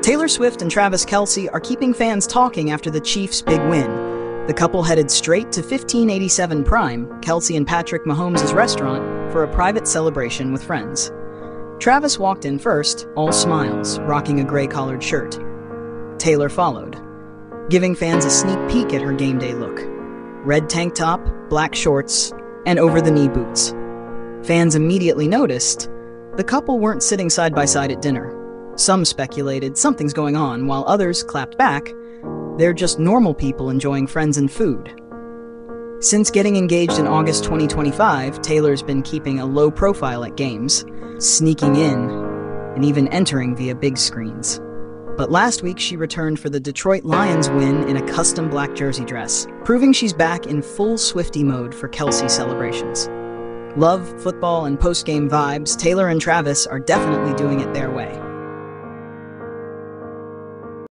Taylor Swift and Travis Kelce are keeping fans talking after the Chiefs' big win. The couple headed straight to 1587 Prime, Kelce and Patrick Mahomes' restaurant, for a private celebration with friends. Travis walked in first, all smiles, rocking a gray-collared shirt. Taylor followed, giving fans a sneak peek at her game day look. Red tank top, black shorts, and over-the-knee boots. Fans immediately noticed the couple weren't sitting side by side at dinner. Some speculated something's going on, while others clapped back. They're just normal people enjoying friends and food. Since getting engaged in August 2025, Taylor's been keeping a low profile at games, sneaking in, and even entering via big screens. But last week, she returned for the Detroit Lions win in a custom black jersey dress, proving she's back in full Swiftie mode for Kelce celebrations. Love, football, and post-game vibes, Taylor and Travis are definitely doing it their way.